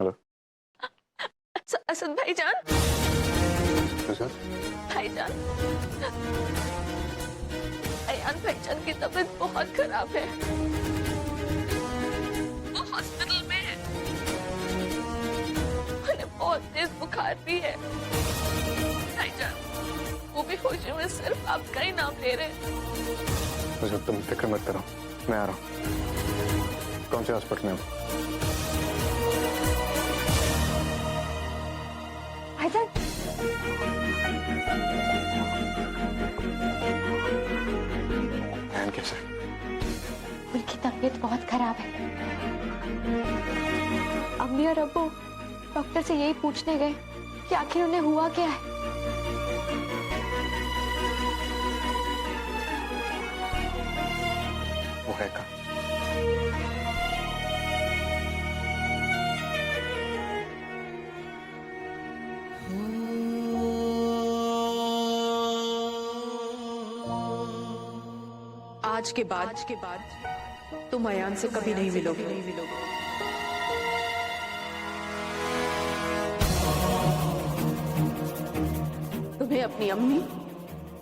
Hello Asad भाईजान, sir. भाईजान, अयान भाईजान की तबीयत बहुत खराब है। वो हॉस्पिटल में है। उन्हें बहुत तेज बुखार भी है। भाईजान, वो भी होशी में सिर्फ आपका ही नाम ले रहे हैं। तो जब तुम फिक्र मत करो, मैं आ रहा हूँ। कौन से हॉस्पिटल में हो? भाईजान, बहन कैसे? उनकी तबीयत बहुत खराब है। अम्मी और अब्बू डॉक्टर से यही पूछने गए कि आखिर उन्हें हुआ क्या है। वो है का? आज के बाद तुम अयान से कभी नहीं मिलोगे। तुम्हें अपनी अम्मी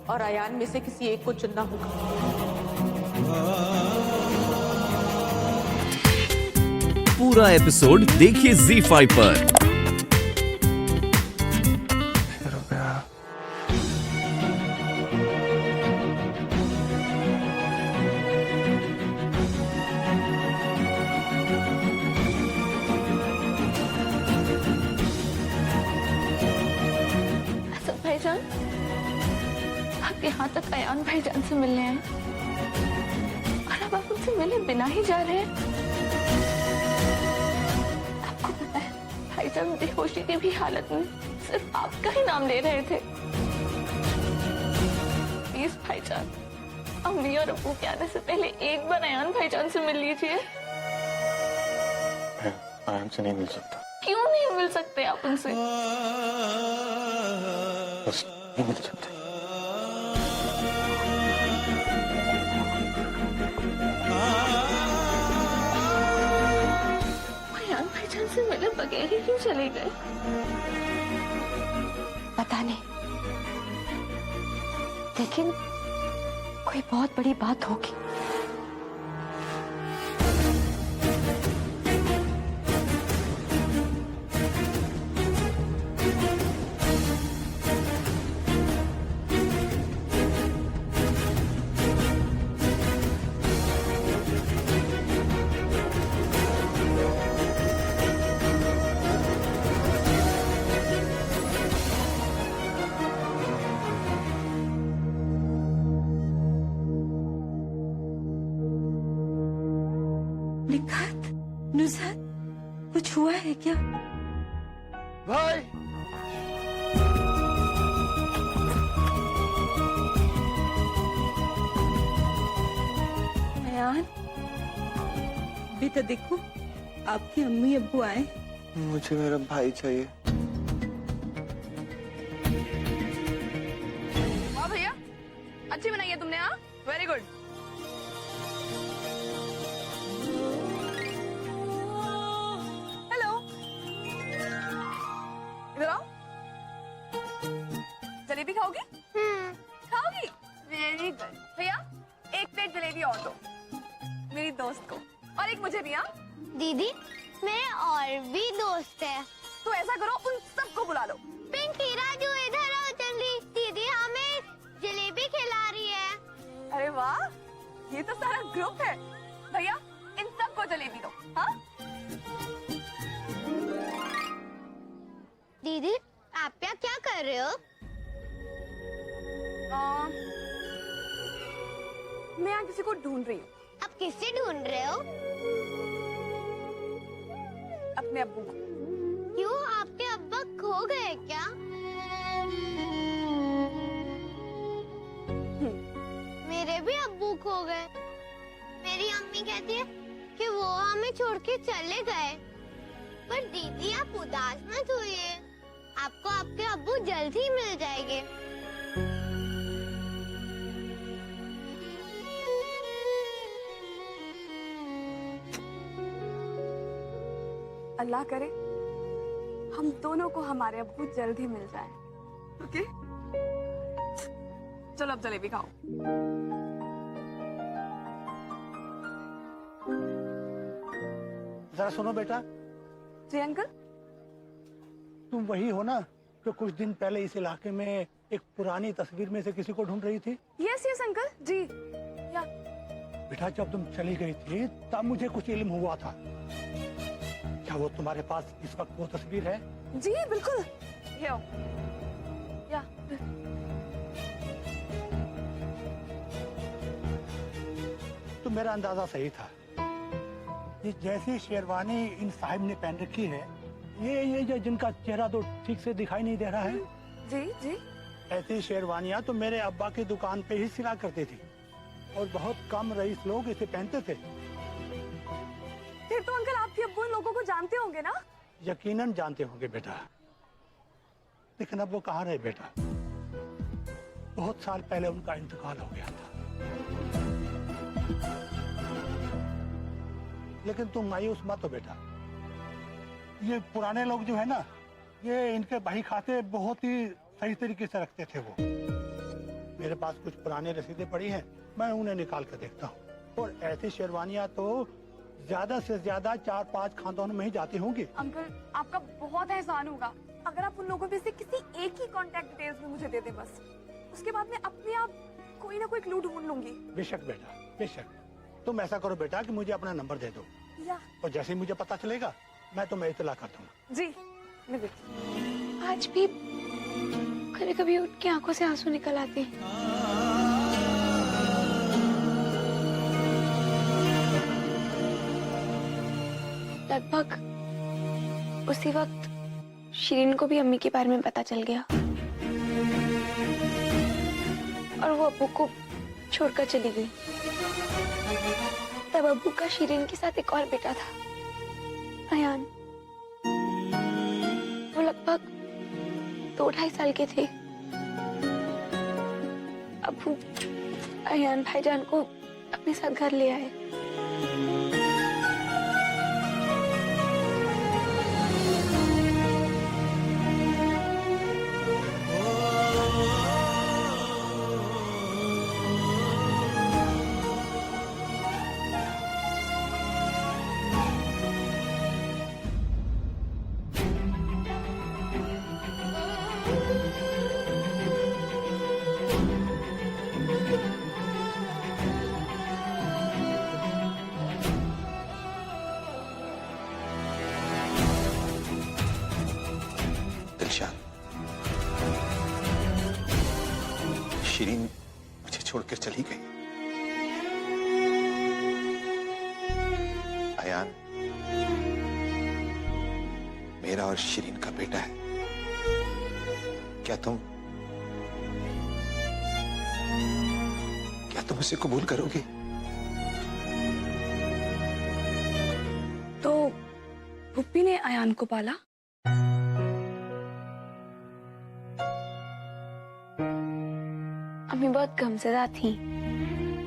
और अयान में से किसी एक को चुनना होगा। पूरा एपिसोड देखिए ZEE5 पर। असद भाईजान, आप यहाँ तक अयान भाईजान से मिलने आए और अब आप उनसे मिले बिना ही जा रहे हैं। आपको पता है, भाईजान बेहोशी की भी हालत में सिर्फ आपका ही नाम ले रहे थे। प्लीज भाईजान, अम्मी और अब्बू के आने से पहले एक बार अयान भाईजान से मिल लीजिए। मैं आराम से नहीं मिल सकता। क्यों नहीं मिल सकते आप उनसे? बस नहीं मिल सकते। अयान भाईजान से मिले बगैर ही क्यों चले गए? पता नहीं, लेकिन कोई बहुत बड़ी बात होगी। निखात, नुज़हात, कुछ हुआ है क्या? भाई, अयान, बेटा देखो, आपकी अम्मी अब्बू आए। मुझे मेरा भाई चाहिए। वाह भैया, अच्छी बनाई है तुमने। हाँ, वेरी गुड। हेलो, इधर आओ। जलेबी खाओगी? खाओगी? Very good. भैया, एक प्लेट जलेबी और दो मेरी दोस्त को, और एक मुझे भी। हाँ दीदी, मेरे और भी दोस्त है। तो ऐसा करो, उन सबको बुला लो। पिंकी, राजू, इधर आओ जल्दी। दीदी हमें जलेबी खिला रही है। अरे वाह, ये तो सारा ग्रुप है। भैया, इन सबको जलेबी दो। हाँ दीदी, आप क्या कर रहे हो? मैं यहाँ किसी को ढूंढ रही हूँ। आप किससे ढूंढ रहे हो? अपने अब्बू को। क्यों, आपके अब्बा खो गए क्या? मेरे भी अब्बू खो गए। मेरी अम्मी कहती है कि वो हमें छोड़ के चले गए। पर दीदी, आप उदास मत होइए, आपको आपके अब्बू जल्द ही मिल जाएंगे। अल्लाह करे हम दोनों को हमारे अब्बू जल्द ही मिल जाए। ओके? चलो अब जलेबी खाओ। जरा सुनो बेटा, जी अंकल। तुम वही हो ना जो कुछ दिन पहले इस इलाके में एक पुरानी तस्वीर में से किसी को ढूंढ रही थी? यस यस अंकल जी। या बेटा, जब तुम चली गई थी तब मुझे कुछ इल्म हुआ था। क्या वो तुम्हारे पास इस वक्त वो तस्वीर है? जी बिल्कुल। या तो मेरा अंदाजा सही था। ये जैसी शेरवानी इन साहिब ने पहन रखी है, ये जो जिनका चेहरा तो ठीक से दिखाई नहीं दे रहा है, जी जी। ऐसी शेरवानियां तो मेरे अब्बा की दुकान पे ही सिला करते थे और बहुत कम रईस लोग इसे पहनते थे। फिर तो अंकल आपके अब्बू इन लोगों को जानते होंगे ना? यकीनन जानते होंगे बेटा, लेकिन अब वो कहाँ रहे बेटा? बहुत साल पहले उनका इंतकाल हो गया था। लेकिन तुम मायूस मत हो बेटा, ये पुराने लोग जो है ना, ये इनके बही खाते बहुत ही सही तरीके से रखते थे। वो मेरे पास कुछ पुराने रसीदें पड़ी हैं, मैं उन्हें निकाल कर देखता हूँ। और ऐसी शेरवानियां तो ज्यादा से ज्यादा 4-5 खानदानों में ही जाती होंगी। अंकल आपका बहुत एहसान होगा अगर आप उन लोगों में से किसी एक ही कांटेक्ट डिटेल्स में मुझे दे दें बस। उसके बाद मैं अपने आप कोई ना कोई क्लू ढूंढ लूंगी। बेशक बेटा, बेशक। तुम ऐसा करो बेटा कि मुझे अपना नंबर दे दो, या और जैसे ही मुझे पता चलेगा मैं तुम्हें इत्तला कर दूंगा। जी मैं देखती। आज भी कभी कभी उठ के आंखों से आंसू निकल आते हैं। लगभग उसी वक्त शिरीन को भी अम्मी के बारे में पता चल गया और वो अब्बू को छोड़कर चली गई। तब अब्बू का शिरीन के साथ एक और बेटा था, अयान। वो लगभग 2-2.5 साल के थे। अब्बू अयान भाईजान को अपने साथ घर ले आए। शिरीन मुझे छोड़कर चली गई। अयान मेरा और शिरीन का बेटा है। क्या तुम उसे कबूल करोगे? तो पुप्पी ने अयान को पाला? अम्मी बहुत गमज़दा थी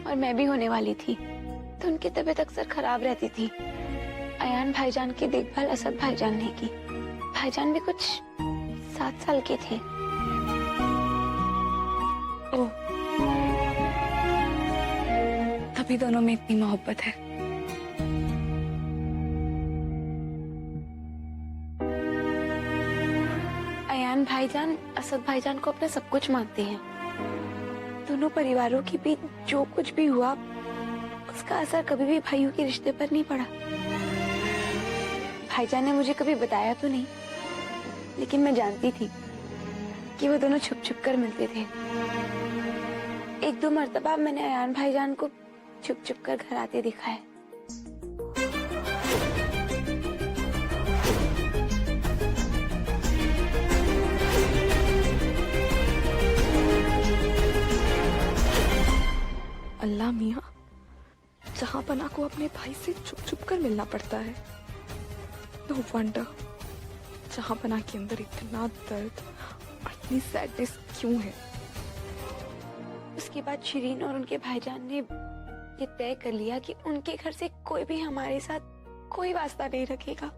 और मैं भी होने वाली थी, तो उनकी तबीयत अक्सर खराब रहती थी। अयान भाईजान की देखभाल असद भाईजान ने की। भाईजान भी कुछ 7 साल के थे। ओह, तभी दोनों में इतनी मोहब्बत है। अयान भाईजान असद भाईजान को अपना सब कुछ मानते हैं। दोनों परिवारों के बीच जो कुछ भी हुआ, उसका असर कभी भी भाइयों के रिश्ते पर नहीं पड़ा। भाईजान ने मुझे कभी बताया तो नहीं, लेकिन मैं जानती थी कि वो दोनों छुप छुप कर मिलते थे। 1-2 मर्तबा मैंने अयान भाईजान को छुप छुप कर घर आते देखा है। अल्लाह मियाँ, जहाँ पना को अपने भाई से छुप छुप कर मिलना पड़ता है। नो वंडर जहाँ पना के अंदर इतना दर्द और इतनी सैडनेस क्यों है। उसके बाद शिरीन और उनके भाईजान ने ये तय कर लिया कि उनके घर से कोई भी हमारे साथ कोई वास्ता नहीं रखेगा।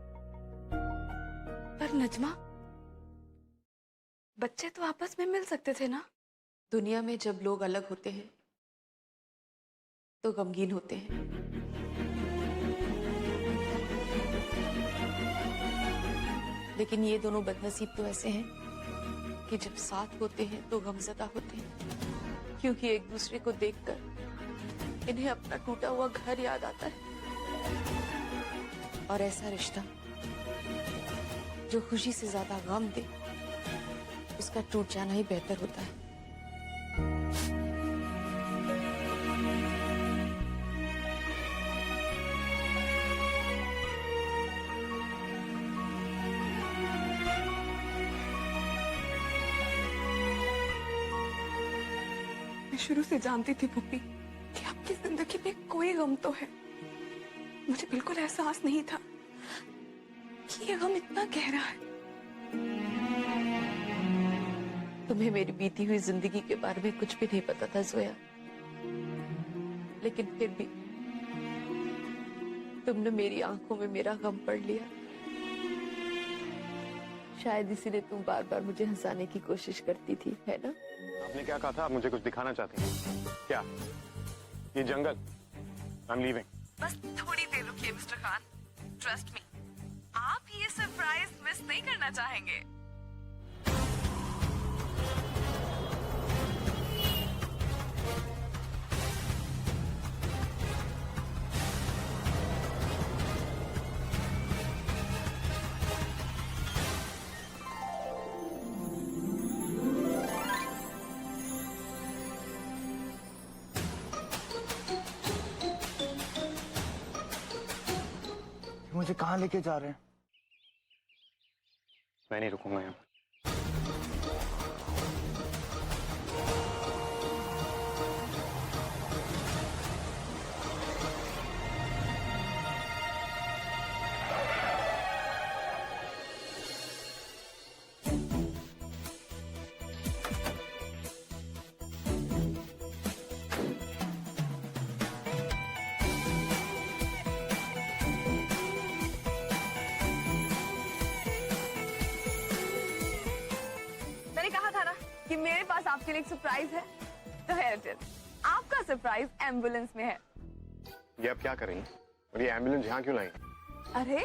पर नजमा, बच्चे तो आपस में मिल सकते थे ना? दुनिया में जब लोग अलग होते हैं तो गमगीन होते हैं। लेकिन ये दोनों बदनसीब तो ऐसे हैं कि जब साथ होते हैं तो गमज़दा होते हैं, क्योंकि एक दूसरे को देखकर इन्हें अपना टूटा हुआ घर याद आता है। और ऐसा रिश्ता जो खुशी से ज्यादा गम दे, उसका टूट जाना ही बेहतर होता है। मैं शुरू से जानती थी पुप्पी कि आपकी जिंदगी में कोई गम तो है। मुझे बिल्कुल एहसास नहीं था कि ये गम इतना गहरा है। तुम्हें मेरी बीती हुई जिंदगी के बारे में कुछ भी नहीं पता था जोया, लेकिन फिर भी तुमने मेरी आंखों में मेरा गम पढ़ लिया। शायद इसीलिए तुम बार बार मुझे हंसाने की कोशिश करती थी, है ना? आपने क्या कहा था? आप मुझे कुछ दिखाना चाहती हैं क्या? ये जंगल, आई एम लीविंग। बस थोड़ी देर रुकिए मिस्टर खान, ट्रस्ट मी, आप ये सरप्राइज मिस नहीं करना चाहेंगे। मुझे कहाँ लेके जा रहे हैं? मैं नहीं रुकूंगा यहाँ। कि मेरे पास आपके लिए एक सरप्राइज है, तो here it is। आपका सरप्राइज एम्बुलेंस में है। ये आप क्या करेंगे? और ये एम्बुलेंस यहाँ क्यों लाई? अरे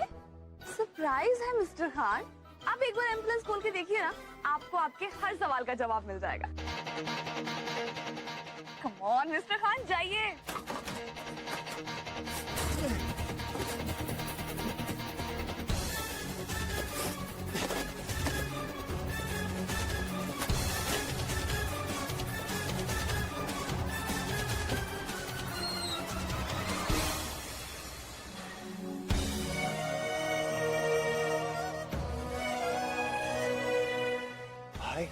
सरप्राइज है मिस्टर खान, आप एक बार एम्बुलेंस खोल के देखिए ना, आपको आपके हर सवाल का जवाब मिल जाएगा। कम ऑन मिस्टर खान, जाइए। भाई,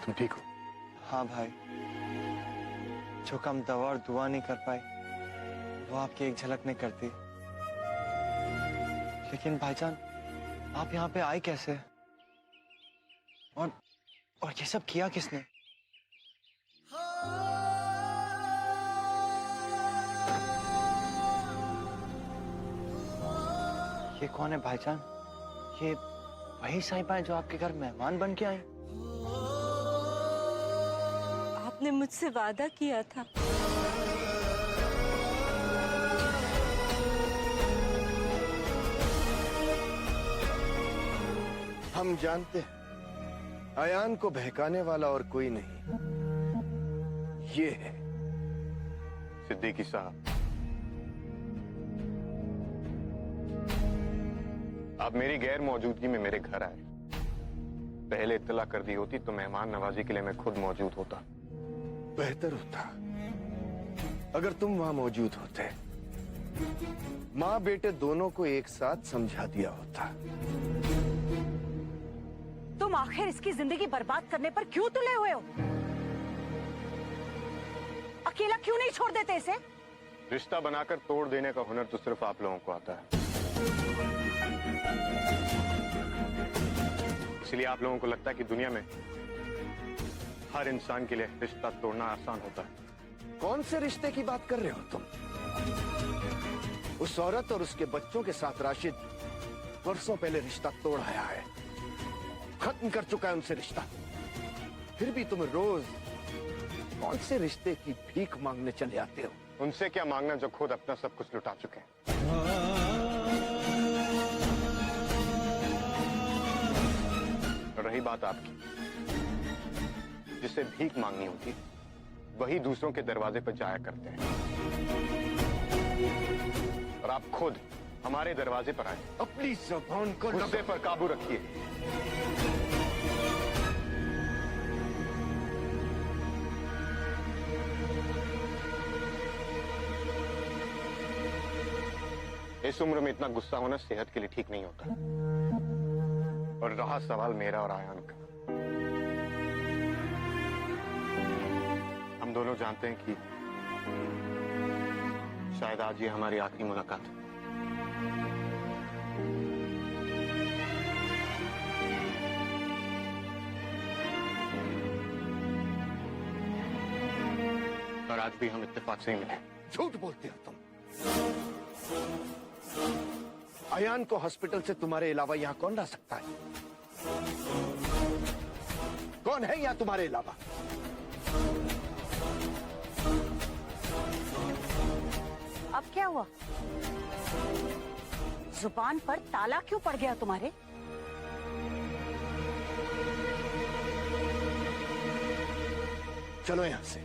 तुम ठीक हो? हाँ भाई, जो काम दवा और दुआ नहीं कर पाए वो आपकी एक झलक में करती। लेकिन भाईजान, आप यहाँ पे आए कैसे? और ये सब किया किसने? ये कौन है भाईजान? ये वही साहिबा है जो आपके घर मेहमान बन के आई? आपने मुझसे वादा किया था। हम जानते हैं अयान को बहकाने वाला और कोई नहीं, ये है सिद्दीकी साहब। आप मेरी गैर मौजूदगी में मेरे घर आए। पहले इत्तला कर दी होती तो मेहमान नवाजी के लिए मैं खुद मौजूद होता। बेहतर होता अगर तुम वहां मौजूद होते, माँ बेटे दोनों को एक साथ समझा दिया होता। तुम आखिर इसकी जिंदगी बर्बाद करने पर क्यों तुले हुए हो? अकेला क्यों नहीं छोड़ देते इसे? रिश्ता बनाकर तोड़ देने का हुनर तो सिर्फ आप लोगों को आता है, इसलिए आप लोगों को लगता है कि दुनिया में हर इंसान के लिए रिश्ता तोड़ना आसान होता है। कौन से रिश्ते की बात कर रहे हो तुम? उस औरत और उसके बच्चों के साथ राशिद वर्षों पहले रिश्ता तोड़ आया है, खत्म कर चुका है उनसे रिश्ता। फिर भी तुम रोज कौन से रिश्ते की भीख मांगने चले आते हो? उनसे क्या मांगना जो खुद अपना सब कुछ लुटा चुके हैं। रही बात आपकी, जिसे भीख मांगनी होती वही दूसरों के दरवाजे पर जाया करते हैं, और आप खुद हमारे दरवाजे पर आए। अपनी जुबान को गुस्से पर काबू रखिए। इस उम्र में इतना गुस्सा होना सेहत के लिए ठीक नहीं होता। और रहा सवाल मेरा और आयान का, हम दोनों जानते हैं कि शायद आज ये हमारी आखिरी मुलाकात है। और आज भी हम इत्तेफाक से ही मिले। झूठ बोलते हो तुम। अयान को हॉस्पिटल से तुम्हारे अलावा यहाँ कौन ला सकता है? कौन है यहाँ तुम्हारे अलावा? अब क्या हुआ? जुबान पर ताला क्यों पड़ गया तुम्हारे? चलो यहां से।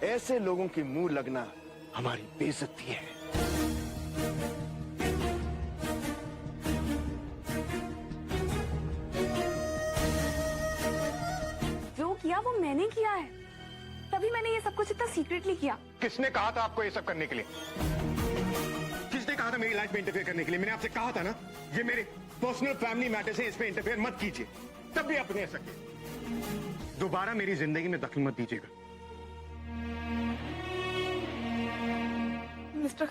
ऐसे लोगों की मुंह लगना हमारी बेइज्जती है। जो किया वो मैंने किया है, तभी मैंने ये सब कुछ इतना सीक्रेटली किया। किसने कहा था आपको ये सब करने के लिए? किसने कहा था मेरी लाइफ में इंटरफेयर करने के लिए? मैंने आपसे कहा था ना, ये मेरे पर्सनल फैमिली मैटर्स है, इसमें इंटरफेयर मत कीजिए। तब भी अपने सके दोबारा मेरी जिंदगी में दखल मत दीजिएगा। मिस्टर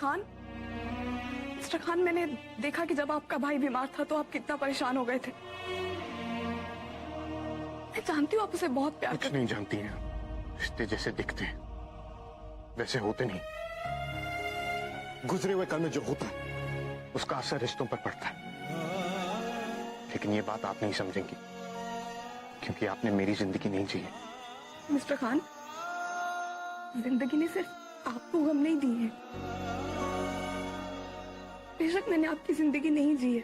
खान, मैंने देखा कि जब आपका भाई बीमार था तो आप कितना परेशान हो गए थे। मैं जानती हूँ आप उसे बहुत प्यार कुछ नहीं जानती हैं। रिश्ते जैसे दिखते हैं वैसे होते नहीं। गुजरे हुए कल में जो होता है उसका असर रिश्तों पर पड़ता है। लेकिन ये बात आप नहीं समझेंगी क्योंकि आपने मेरी जिंदगी नहीं जी है। मिस्टर खान, जिंदगी ने सिर्फ आपको गम नहीं दी है। बेशक मैंने आपकी जिंदगी नहीं जी है,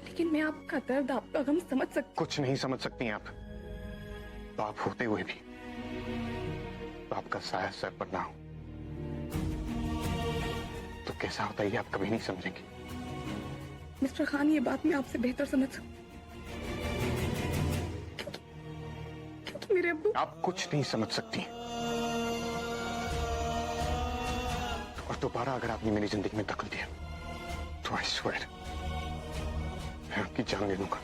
लेकिन मैं आपका दर्द, आपका गम समझ सकती। कुछ नहीं समझ सकती हैं आप। बाप होते हुए भी बाप का साया सर पर ना हो तो कैसा होता है ये आप कभी नहीं समझेंगे। मिस्टर खान, ये बात मैं आपसे बेहतर समझ सकती, क्योंकि मेरे अब्बू। आप कुछ नहीं समझ सकती और दोबारा अगर आपने मेरी जिंदगी में दखल दिया तो आई स्वेयर मैं आपकी जान ले लूंगा।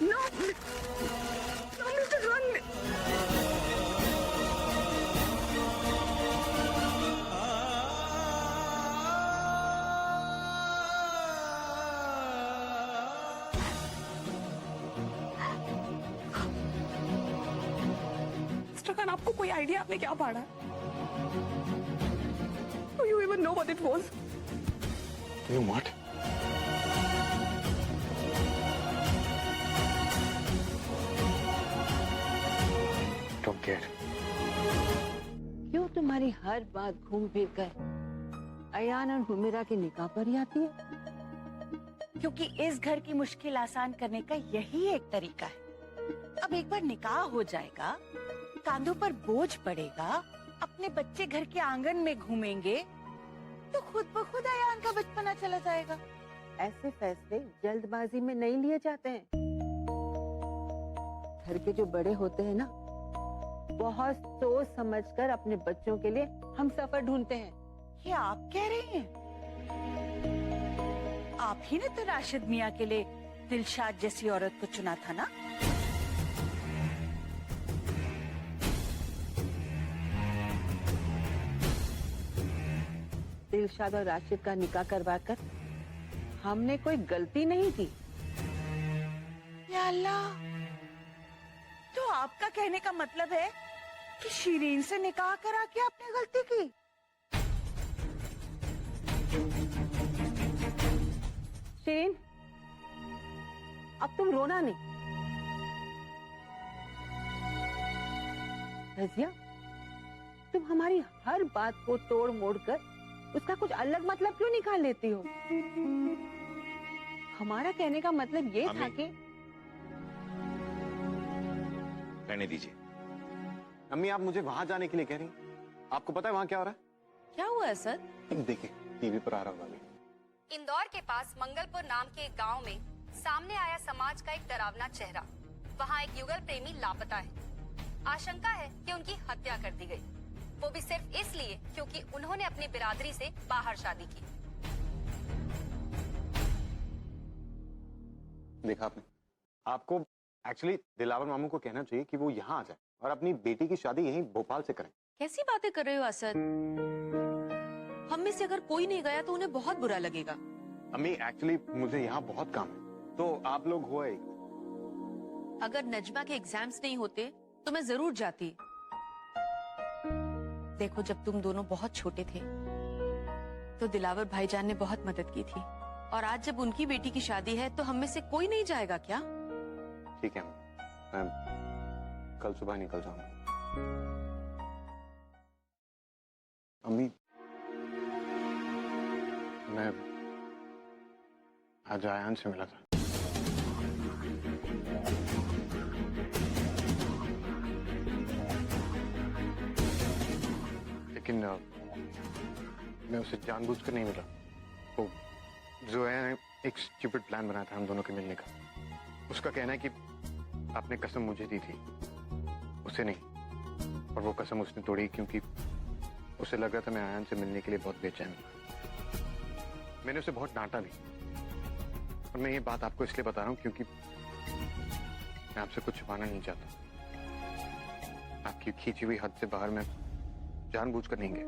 No, mister Khan. Mister Khan, आपको कोई आइडिया आपने क्या पढ़ा? Do you even know what it was? You what? Don't care. क्यों तुम्हारी हर बात घूम फिर कर अयान और हुमेरा के निकाह पर ही आती है? क्योंकि इस घर की मुश्किल आसान करने का यही एक तरीका है। अब एक बार निकाह हो जाएगा, कांधों पर बोझ पड़ेगा, अपने बच्चे घर के आंगन में घूमेंगे तो खुद ब खुद अयान का बचपना चला जाएगा। ऐसे फैसले जल्दबाजी में नहीं लिए जाते हैं। घर के जो बड़े होते हैं ना, बहुत सोच समझकर अपने बच्चों के लिए हम सफर ढूंढते हैं। ये आप कह रही हैं? आप ही ने तो राशिद मियाँ के लिए दिलशाद जैसी औरत को चुना था ना? दिलशाद और राशिद का निकाह करवाकर हमने कोई गलती नहीं की। या अल्लाह, तो आपका कहने का मतलब है कि शिरीन से निकाह करा के आपने गलती की? शिरीन, अब तुम रोना नहीं। रजिया, तुम हमारी हर बात को तोड़ मोड़ कर उसका कुछ अलग मतलब क्यों निकाल लेती हो? हमारा कहने का मतलब ये था कि रहने दीजिए। अम्मी, आप मुझे वहां जाने के लिए कह रही हैं? आपको पता है वहां क्या हो रहा है? क्या हुआ है सर? देखिए, टीवी पर आ रहा होगा। इंदौर के पास मंगलपुर नाम के एक गांव में सामने आया समाज का एक डरावना चेहरा। वहां एक युगल प्रेमी लापता है। आशंका है कि उनकी हत्या कर दी गई, वो भी सिर्फ इसलिए क्योंकि उन्होंने अपनी बिरादरी से बाहर शादी की। देखा आपने? आपको एक्चुअली दिलावर मामू को कहना चाहिए कि वो यहाँ आ जाए और अपनी बेटी की शादी यहीं भोपाल से करें। कैसी बातें कर रहे हो असद? हम में से अगर कोई नहीं गया तो उन्हें बहुत बुरा लगेगा। अम्मी, एक्चुअली मुझे यहाँ बहुत काम है, तो आप लोग हुए। अगर नजमा के एग्जाम्स नहीं होते तो मैं जरूर जाती। देखो, जब तुम दोनों बहुत छोटे थे तो दिलावर भाईजान ने बहुत मदद की थी, और आज जब उनकी बेटी की शादी है तो हम में से कोई नहीं जाएगा क्या? ठीक है, मैं कल सुबह निकल जाऊंगा। अम्मी, मैं आज आयान से मिला था। लेकिन मैं उसे जानबूझकर नहीं मिला। वो जोया ने एक स्टूपिड प्लान बनाया था हम दोनों के मिलने का। उसका कहना है कि आपने कसम मुझे दी थी, उसे नहीं, और वो कसम उसने तोड़ी क्योंकि उसे लग रहा था मैं आयान से मिलने के लिए बहुत बेचैन हूं। मैंने उसे बहुत डांटा भी, और मैं ये बात आपको इसलिए बता रहा हूं क्योंकि मैं आपसे कुछ छुपाना नहीं चाहता। आपकी खींची हुई हद से बाहर मैं जानबूझकर नहीं गया।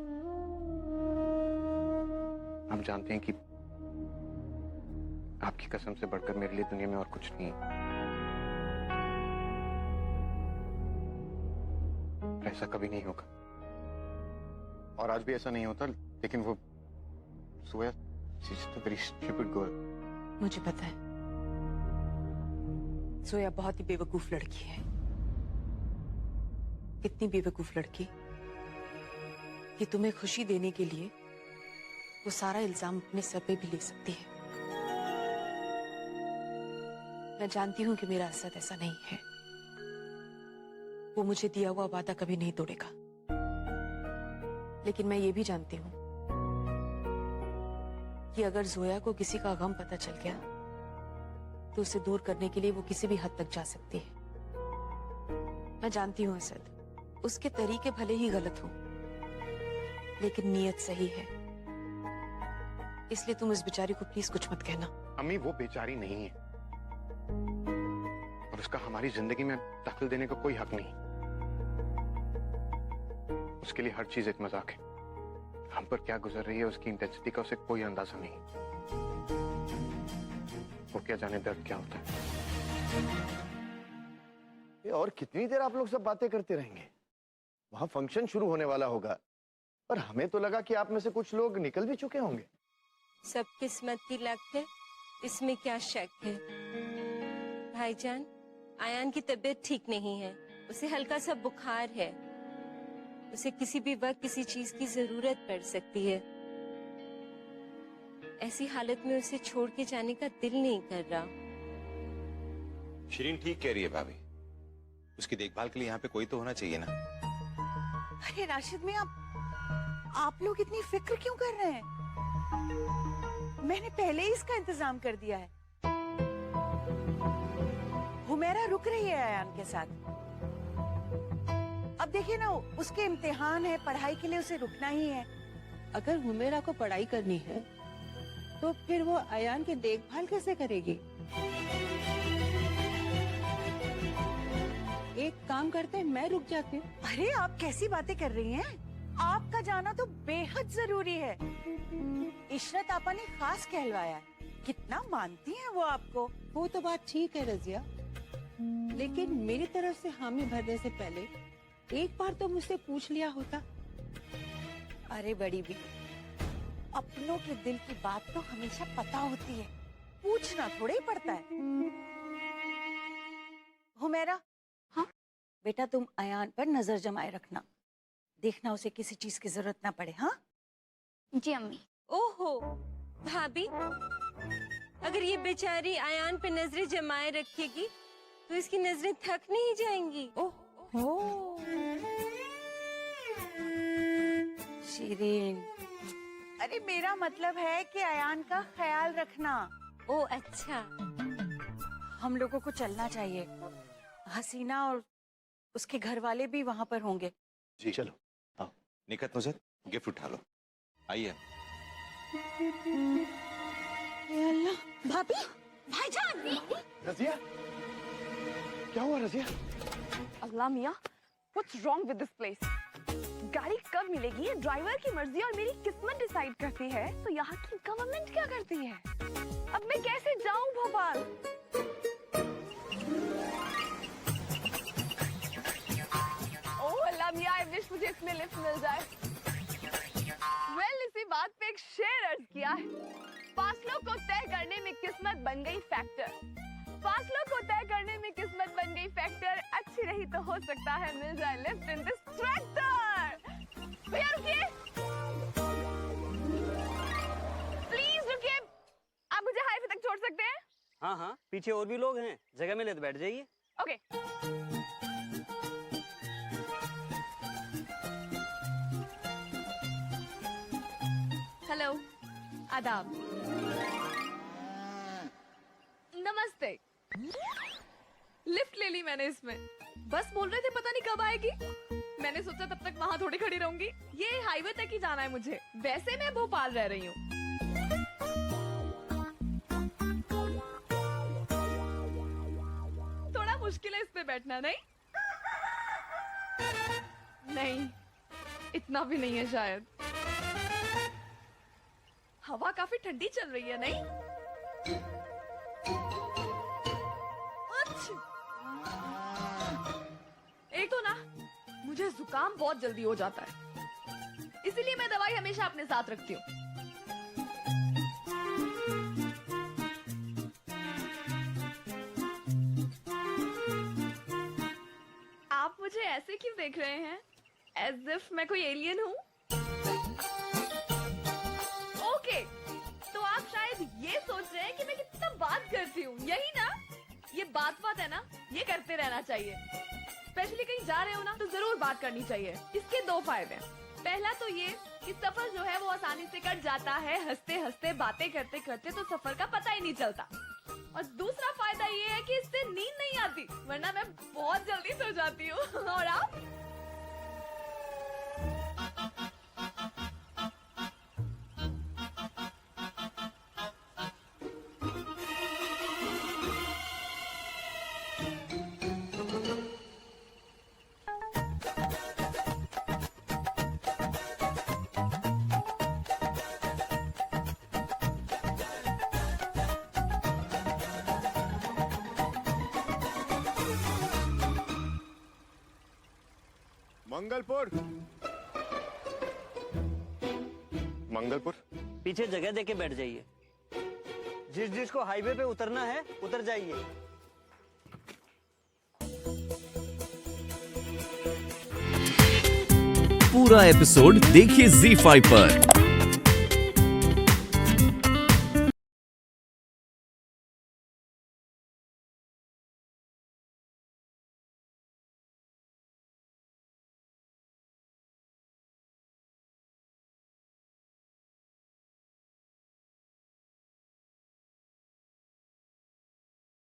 आप जानते हैं कि आपकी कसम से बढ़कर मेरे लिए दुनिया में और कुछ नहीं है। ऐसा कभी नहीं होगा, और आज भी ऐसा नहीं होता। लेकिन वो सोया, she's just a very stupid girl। मुझे पता है, सोया बहुत ही बेवकूफ लड़की है। इतनी बेवकूफ लड़की कि तुम्हें खुशी देने के लिए वो सारा इल्जाम अपने सर पे भी ले सकती है। मैं जानती हूं कि मेरा असद ऐसा नहीं है। वो मुझे दिया हुआ वादा कभी नहीं तोड़ेगा। लेकिन मैं ये भी जानती हूं कि अगर जोया को किसी का गम पता चल गया तो उसे दूर करने के लिए वो किसी भी हद तक जा सकती है। मैं जानती हूं असद, उसके तरीके भले ही गलत हो, लेकिन नीयत सही है। इसलिए तुम इस बेचारी को प्लीज कुछ मत कहना। अम्मी, वो बेचारी नहीं है, और उसका हमारी जिंदगी में दखल देने का कोई हक नहीं। उसके लिए हर चीज एक मजाक है। हम पर क्या गुजर रही है उसकी इंटेंसिटी का उसे कोई अंदाजा नहीं। वो क्या जाने दर्द क्या होता है। और कितनी देर आप लोग सब बातें करते रहेंगे? वहां फंक्शन शुरू होने वाला होगा, पर हमें तो लगा कि आप में से कुछ लोग निकल भी चुके होंगे। सब किस्मत की लक है, इसमें क्या शक है। भाईजान, आयान की तबीयत ठीक नहीं है, उसे हल्का सा बुखार है। उसे किसी भी वक्त किसी चीज की जरूरत पड़ सकती है। ऐसी हालत में उसे छोड़ के जाने का दिल नहीं कर रहा। शिरीन ठीक कह रही है भाभी, उसकी देखभाल के लिए यहाँ पे कोई तो होना चाहिए ना। अरे राशिद में आप लोग इतनी फिक्र क्यों कर रहे हैं? मैंने पहले ही इसका इंतजाम कर दिया है। हुमैरा रुक रही है आयान के साथ। अब देखिए ना, उसके इम्तिहान है, पढ़ाई के लिए उसे रुकना ही है। अगर हुमेरा को पढ़ाई करनी है तो फिर वो अयान की देखभाल कैसे करेगी? एक काम करते हैं, मैं रुक जाती हूँ। अरे आप कैसी बातें कर रही हैं? आपका जाना तो बेहद जरूरी है। इशरत आपा ने खास कहलवाया है। कितना मानती हैं वो आपको। वो तो बात ठीक है रजिया, लेकिन मेरी तरफ से हामी भरने से पहले एक बार तो मुझसे पूछ लिया होता। अरे बड़ी भी, अपनों के दिल की बात तो हमेशा पता होती है, पूछना थोड़ा ही पड़ता है। हुमेरा, हाँ बेटा, तुम अयान पर नजर जमाए रखना, देखना उसे किसी चीज की जरूरत ना पड़े। हाँ जी अम्मी। ओहो भाभी, अगर ये बेचारी अयान पे नजरें जमाए रखेगी तो इसकी नजरें थक नहीं जाएंगी। ओह शीरीन, अरे मेरा मतलब है कि अयान का ख्याल रखना। ओ अच्छा। हम लोगों को चलना चाहिए, हसीना और उसके घर वाले भी वहाँ पर होंगे। जी चलो, आओ। निकत नुसरत, गिफ्ट उठा लो, आइए। अल्लाह, भाभी, भाईजान। रजिया, क्या हुआ रजिया? अल्लाह मियाँ, what's wrong with this place? गाड़ी कब मिलेगी ये ड्राइवर की मर्जी और मेरी किस्मत डिसाइड करती है, तो यहाँ की गवर्नमेंट क्या करती है? अब मैं कैसे जाऊँ भोपाल? ओह अल्लाह मियाँ, आई विश मुझे इसमें लिफ्ट मिल जाए। वेल, इसी बात पे एक शेर अर्ज किया है, फासलों को तय करने में किस्मत बन गई फैक्टर। फासलों को तय करने में किस्मत बन गई फैक्टर, अच्छी रही तो हो सकता है मिल जाए लिफ्ट इन दिस ट्रैक्टर। भैया रुकिए, प्लीज रुकिए, आप मुझे हाईवे तक छोड़ सकते हैं? हाँ हाँ, पीछे और भी लोग हैं, जगह मिले तो बैठ जाइए। ओके। हेलो, आदाब, नमस्ते। लिफ्ट ले ली मैंने इसमें, बस बोल रहे थे पता नहीं कब आएगी। मैंने सोचा तब तक वहाँ थोड़ी खड़ी रहूंगी, ये हाईवे तक ही जाना है मुझे। वैसे मैं भोपाल रह रही हूँ। थोड़ा मुश्किल है इस पे बैठना, नहीं? नहीं, इतना भी नहीं है शायद। हवा काफी ठंडी चल रही है, नहीं? एक तो ना मुझे जुकाम बहुत जल्दी हो जाता है, इसीलिए मैं दवाई हमेशा अपने साथ रखती हूँ। आप मुझे ऐसे क्यों देख रहे हैं? एज इफ मैं कोई एलियन हूँ? ओके, तो आप शायद ये सोच रहे हैं कि मैं कितना बात करती हूँ, यही ना? ये बात है ना, ये करते रहना चाहिए। स्पेशली कहीं जा रहे हो ना तो जरूर बात करनी चाहिए। इसके दो फायदे हैं। पहला तो ये कि सफर जो है वो आसानी से कट जाता है, हंसते हंसते बातें करते करते तो सफर का पता ही नहीं चलता। और दूसरा फायदा ये है कि इससे नींद नहीं आती, वरना मैं बहुत जल्दी सो जाती हूँ। और आप? मंगलपुर। मंगलपुर पीछे जगह देके बैठ जाइए। जिस जिसको हाईवे पे उतरना है उतर जाइए। पूरा एपिसोड देखिए ZEE5 पर।